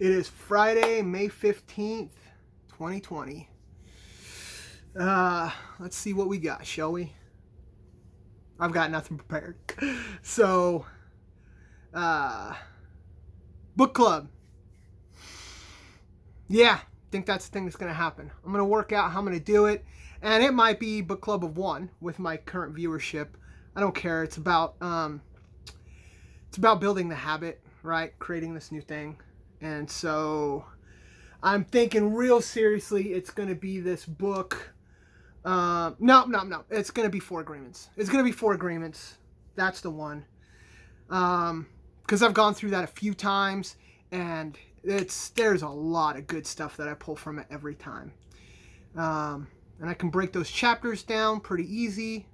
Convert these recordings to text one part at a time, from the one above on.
It is Friday, May 15th, 2020. Let's see what we got, shall we? I've got nothing prepared. So, book club. Yeah, think that's the thing that's going to happen. I'm going to work out how I'm going to do it. And it might be book club of one with my current viewership. I don't care. It's about building the habit, right? Creating this new thing. And so I'm thinking real seriously it's going to be this book. No. It's going to be 4 Agreements. It's going to be 4 Agreements. That's the one. Because I've gone through that a few times, and there's a lot of good stuff that I pull from it every time. And I can break those chapters down pretty easy.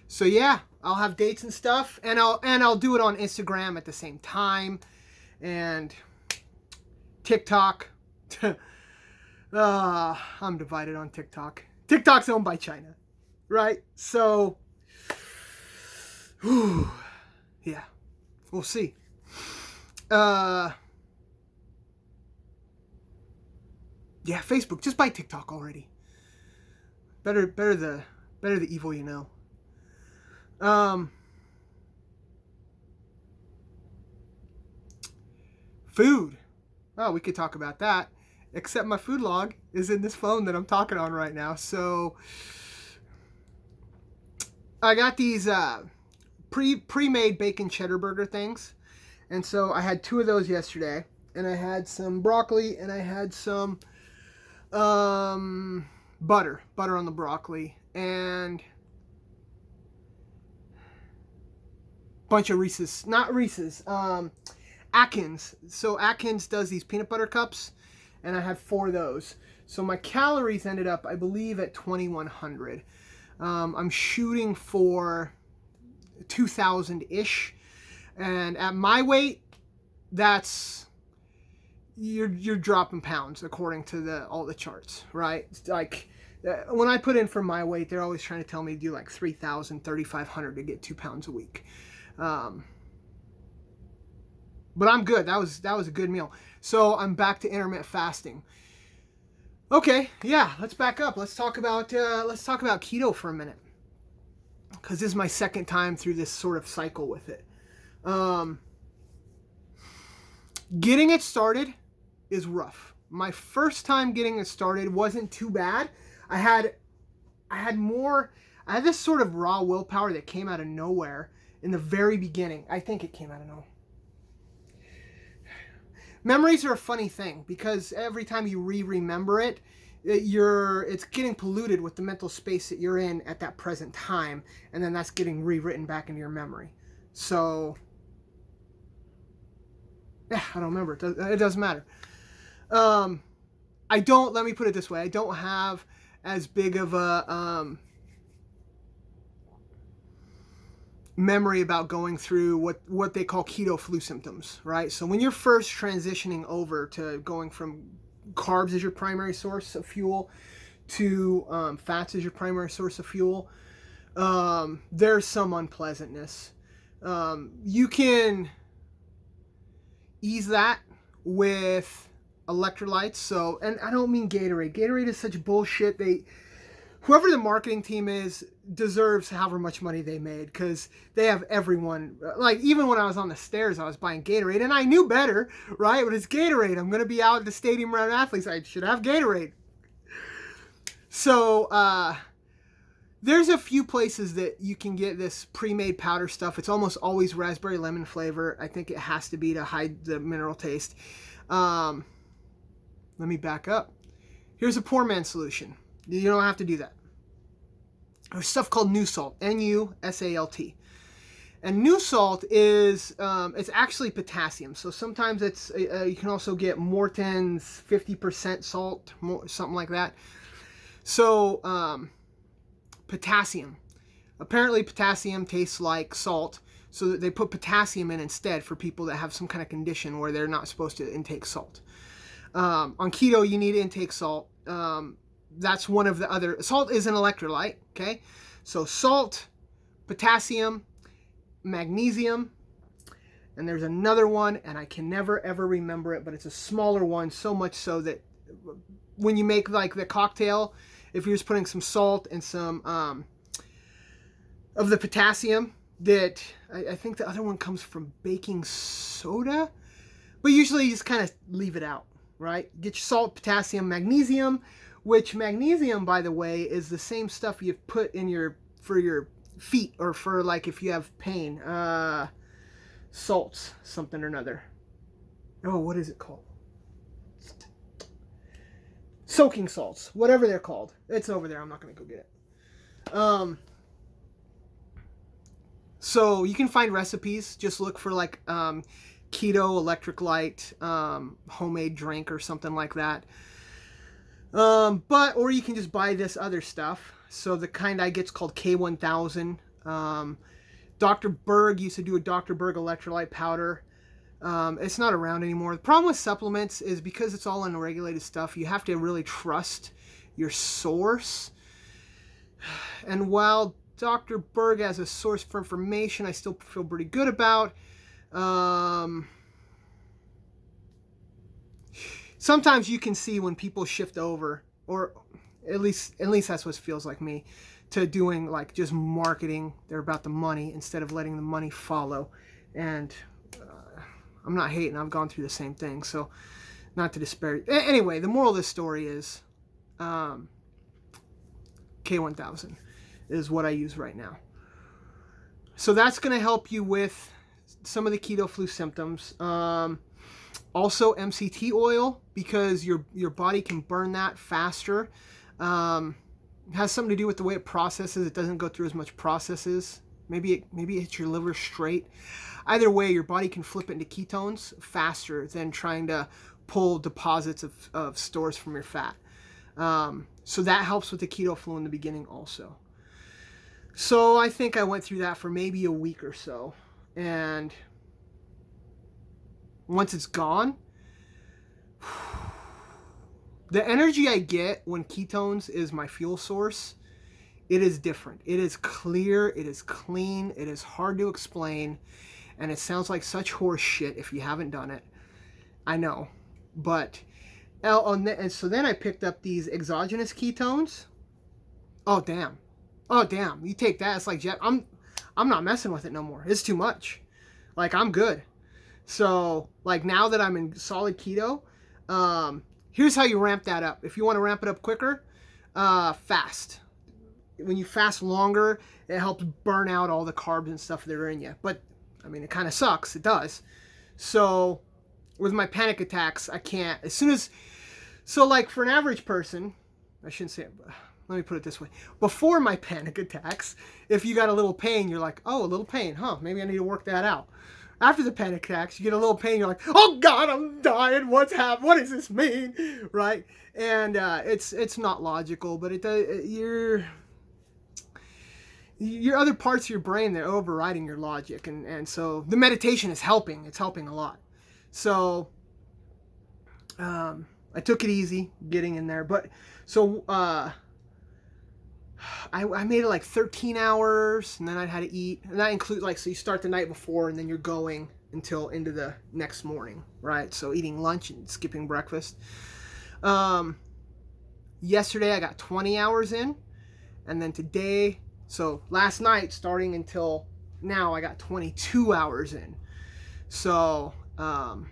So yeah, I'll have dates and stuff, and I'll do it on Instagram at the same time, and TikTok. I'm divided on TikTok. TikTok's owned by China, right? So, yeah, we'll see. Yeah, Facebook. Just buy TikTok already. Better the evil you know. Food. Oh, we could talk about that. Except my food log is in this phone that I'm talking on right now. So I got these pre-made bacon cheddar burger things. And so I had 2 of those yesterday. And I had some broccoli and I had some butter on the broccoli, and bunch of Reese's, not Reese's, Atkins. So Atkins does these peanut butter cups, and I had 4 of those. So my calories ended up, I believe, at 2,100. I'm shooting for 2,000-ish, and at my weight, that's you're dropping pounds according to all the charts, right? It's like when I put in for my weight, they're always trying to tell me to do like 3,000, 3,500 to get 2 pounds a week. But I'm good. That was a good meal. So I'm back to intermittent fasting. Okay, yeah, let's back up. Let's talk about keto for a minute, because this is my second time through this sort of cycle with it. Getting it started is rough. My first time getting it started wasn't too bad. I had this sort of raw willpower that came out of nowhere in the very beginning. I think it came out of nowhere. Memories are a funny thing, because every time you remember it, it's getting polluted with the mental space that you're in at that present time, and then that's getting rewritten back into your memory. So yeah, I don't remember. It doesn't matter. Let me put it this way. I don't have as big of a memory about going through what they call keto flu symptoms, right? So when you're first transitioning over to going from carbs as your primary source of fuel to fats as your primary source of fuel, there's some unpleasantness. You can ease that with electrolytes. So, and I don't mean Gatorade. Gatorade is such bullshit. Whoever the marketing team is deserves however much money they made, because they have everyone. Like, even when I was on the stairs, I was buying Gatorade, and I knew better, right? But it's Gatorade. I'm going to be out at the stadium around athletes. I should have Gatorade. So, there's a few places that you can get this pre-made powder stuff. It's almost always raspberry lemon flavor. I think it has to be to hide the mineral taste. Let me back up. Here's a poor man's solution. You don't have to do that. There's stuff called Nu-Salt, N-U-S-A-L-T. And Nu-Salt is, it's actually potassium. So sometimes it's, you can also get Morton's 50% salt, something like that. So, potassium. Apparently potassium tastes like salt, so that they put potassium in instead for people that have some kind of condition where they're not supposed to intake salt. On keto, you need to intake salt. That's one of the other. Salt is an electrolyte, okay? So salt, potassium, magnesium, And there's another one, and I can never ever remember it, but it's a smaller one, so much so that when you make like the cocktail, if you're just putting some salt and some of the potassium, that I think the other one comes from baking soda, but usually you just kind of leave it out, right? Get your salt, potassium, magnesium, which magnesium, by the way, is the same stuff you put in for your feet, or for like if you have pain, salts, something or another. Oh, what is it called? Soaking salts, whatever they're called. It's over there. I'm not going to go get it. So you can find recipes. Just look for like keto electric light homemade drink or something like that. Or you can just buy this other stuff. So the kind I get's called K1000. Dr. Berg used to do a Dr. Berg electrolyte powder. It's not around anymore. The problem with supplements is because it's all unregulated stuff, you have to really trust your source. And while Dr. Berg as a source for information, I still feel pretty good about. Sometimes you can see when people shift over, or at least that's what it feels like me, to doing like just marketing. They're about the money instead of letting the money follow. And I'm not hating. I've gone through the same thing. So not to disparage. Anyway, the moral of this story is K1000 is what I use right now. So that's going to help you with some of the keto flu symptoms. Also MCT oil, because your body can burn that faster. It has something to do with the way it processes. It doesn't go through as much processes. Maybe it hits your liver straight. Either way, your body can flip it into ketones faster than trying to pull deposits of stores from your fat. So that helps with the keto flu in the beginning also. So I think I went through that for maybe a week or so. And once it's gone, the energy I get when ketones is my fuel source, it is different. It is clear, it is clean, it is hard to explain, and it sounds like such horse shit if you haven't done it. I know. But, and so then I picked up these exogenous ketones. Oh, damn. You take that, it's like, I'm not messing with it no more. It's too much. Like, I'm good. So, like, now that I'm in solid keto, here's how you ramp that up. If you want to ramp it up quicker, fast. When you fast longer, it helps burn out all the carbs and stuff that are in you. But, I mean, it kind of sucks. It does. So, with my panic attacks, I can't. So, like, for an average person, I shouldn't say it, but let me put it this way. Before my panic attacks, if you got a little pain, you're like, oh, a little pain, huh? Maybe I need to work that out. After the panic attacks, you get a little pain. You're like, oh God, I'm dying. What's happening? What does this mean? Right? And it's not logical, but it does. Your other parts of your brain, they're overriding your logic, and so the meditation is helping. It's helping a lot. So I took it easy getting in there, but so I made it like 13 hours, and then I had to eat, and that includes like, so you start the night before, and then you're going until into the next morning, right? So eating lunch and skipping breakfast. Yesterday I got 20 hours in, and then today, so last night starting until now, I got 22 hours in. So, and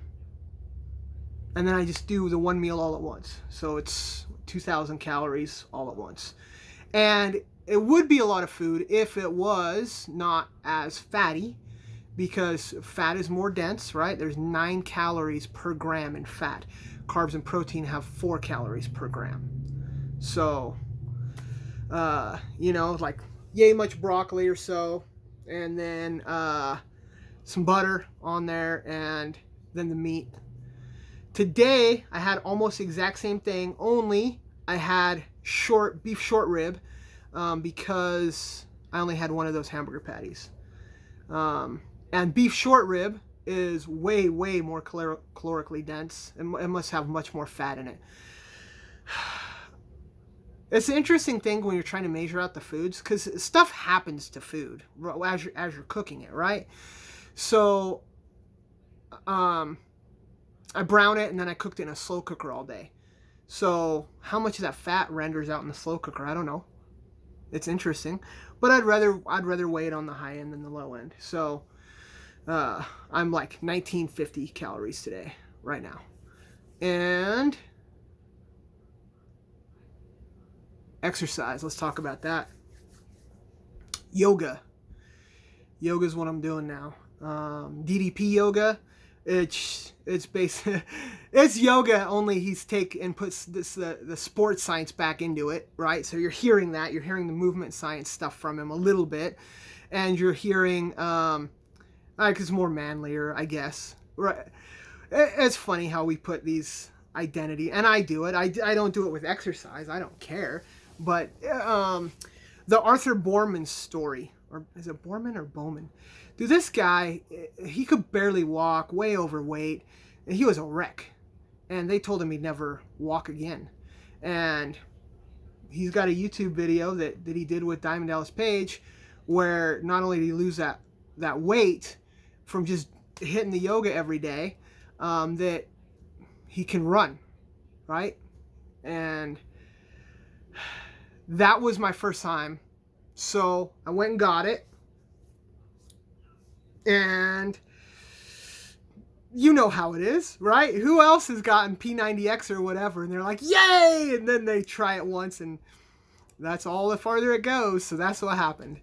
then I just do the one meal all at once. So it's 2,000 calories all at once. And it would be a lot of food if it was not as fatty, because fat is more dense, right? There's 9 calories per gram in fat. Carbs and protein have 4 calories per gram. So, like yay much broccoli or so, and then some butter on there, and then the meat. Today, I had almost the exact same thing, only I had beef short rib, because I only had one of those hamburger patties. And beef short rib is way, way more calorically dense, and it must have much more fat in it. It's an interesting thing when you're trying to measure out the foods, because stuff happens to food as you're cooking it, right? So I brown it and then I cooked it in a slow cooker all day. So how much of that fat renders out in the slow cooker? I don't know. It's interesting, but I'd rather weigh it on the high end than the low end. So I'm like 1950 calories today, right now. And exercise. Let's talk about that. Yoga. Yoga is what I'm doing now. DDP yoga. It's basically it's yoga, only he's puts the sports science back into it, right? So you're hearing the movement science stuff from him a little bit, and you're hearing it's more manlier, I guess. Right? It's funny how we put these identity, and I do it. I don't do it with exercise. I don't care, but the Arthur Borman story, or is it Borman or Bowman? Dude, this guy, he could barely walk, way overweight, and he was a wreck. And they told him he'd never walk again. And he's got a YouTube video that he did with Diamond Dallas Page, where not only did he lose that weight from just hitting the yoga every day, that he can run, right? And that was my first time. So I went and got it. And you know how it is, right? Who else has gotten P90X or whatever, and they're like, yay! And then they try it once, and that's all the farther it goes. So that's what happened.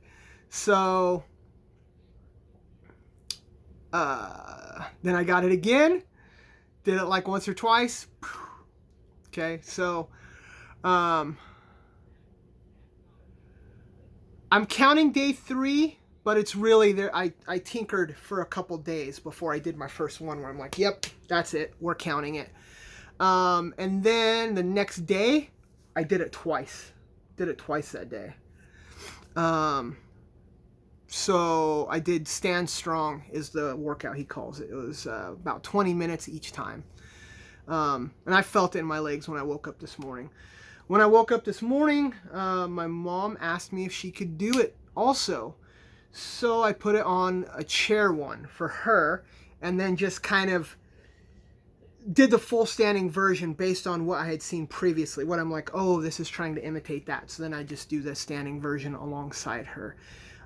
So then I got it again. Did it like once or twice. Okay, so I'm counting day 3. But it's really there. I tinkered for a couple days before I did my first one, where I'm like, yep, that's it. We're counting it. And then the next day, I did it twice. Did it twice that day. So I did Stand Strong is the workout he calls it. It was about 20 minutes each time. And I felt it in my legs when I woke up this morning. When I woke up this morning, my mom asked me if she could do it also. So I put it on a chair one for her, and then just kind of did the full standing version based on what I had seen previously. What I'm like, oh, this is trying to imitate that. So then I just do the standing version alongside her.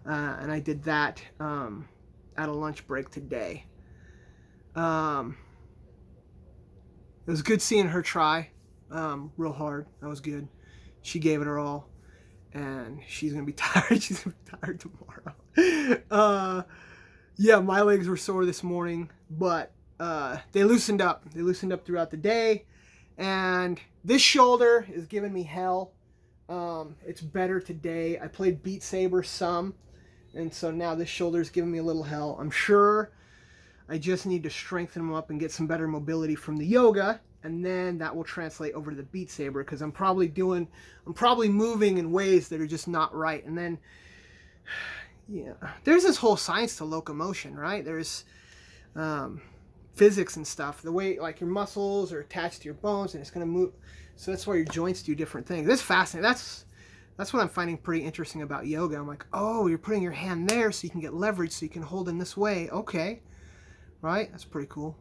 And I did that at a lunch break today. It was good seeing her try real hard. That was good. She gave it her all. And she's going to be tired. She's going to be tired tomorrow. Yeah, my legs were sore this morning, but they loosened up. They loosened up throughout the day. And this shoulder is giving me hell. It's better today. I played Beat Saber some. And so now this shoulder is giving me a little hell. I'm sure I just need to strengthen them up and get some better mobility from the yoga. And then that will translate over to the Beat Saber, because I'm probably moving in ways that are just not right. And then, yeah, there's this whole science to locomotion, right? There's physics and stuff. The way, like, your muscles are attached to your bones, and it's going to move. So that's why your joints do different things. That's fascinating. That's what I'm finding pretty interesting about yoga. I'm like, oh, you're putting your hand there so you can get leverage, so you can hold in this way. Okay, right? That's pretty cool.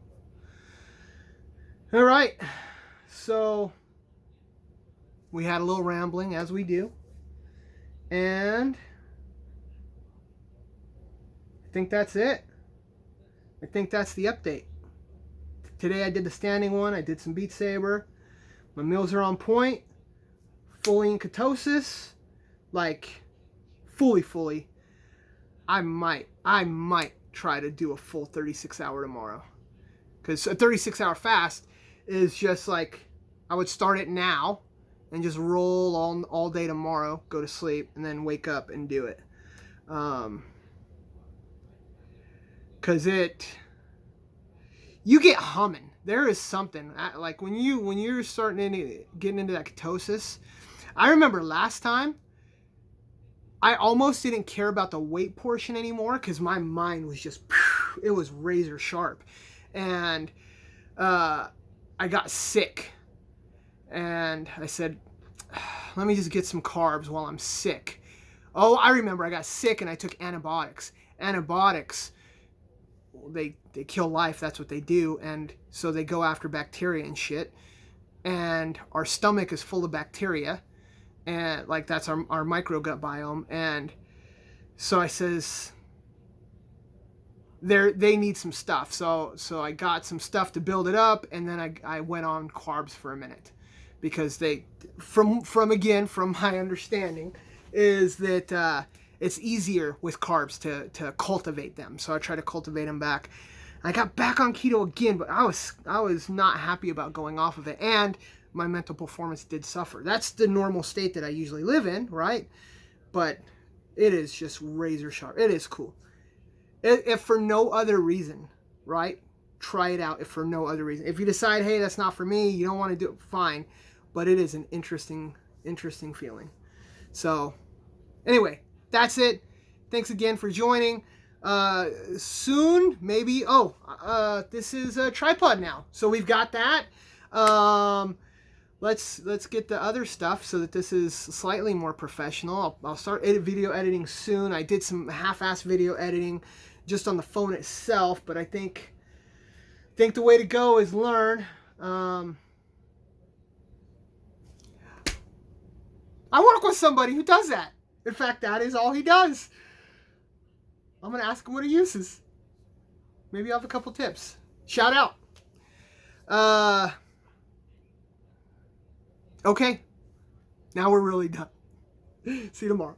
All right, so we had a little rambling, as we do, and I think that's it. I think that's the update. Today I did the standing one. I did some Beat Saber. My meals are on point. Fully in ketosis, like fully. I might try to do a full 36-hour tomorrow, because a 36-hour fast is just like, I would start it now and just roll all day tomorrow, go to sleep, and then wake up and do it. Because you get humming. There is something, like when you're getting into that ketosis. I remember last time, I almost didn't care about the weight portion anymore, because my mind was just, it was razor sharp. And I got sick, and I said, let me just get some carbs while I'm sick. Oh, I remember I got sick and I took antibiotics. Antibiotics they kill life. That's what they do. And so they go after bacteria and shit. And our stomach is full of bacteria. And like, that's our microgut biome. And so I says, they need some stuff. So I got some stuff to build it up. And then I went on carbs for a minute, because they, from my understanding, is that it's easier with carbs to cultivate them. So I try to cultivate them back. I got back on keto again, but I was not happy about going off of it, and my mental performance did suffer. That's the normal state that I usually live in, right? But it is just razor sharp. It is cool. If for no other reason, right? Try it out if for no other reason. If you decide, hey, that's not for me, you don't want to do it, fine. But it is an interesting feeling. So anyway, that's it. Thanks again for joining. Soon, maybe, this is a tripod now. So we've got that. Let's get the other stuff so that this is slightly more professional. I'll start video editing soon. I did some half-ass video editing just on the phone itself, but I think the way to go is learn. I work with somebody who does that. In fact, that is all he does. I'm going to ask him what he uses. Maybe I'll have a couple tips. Shout out. Okay. Now we're really done. See you tomorrow.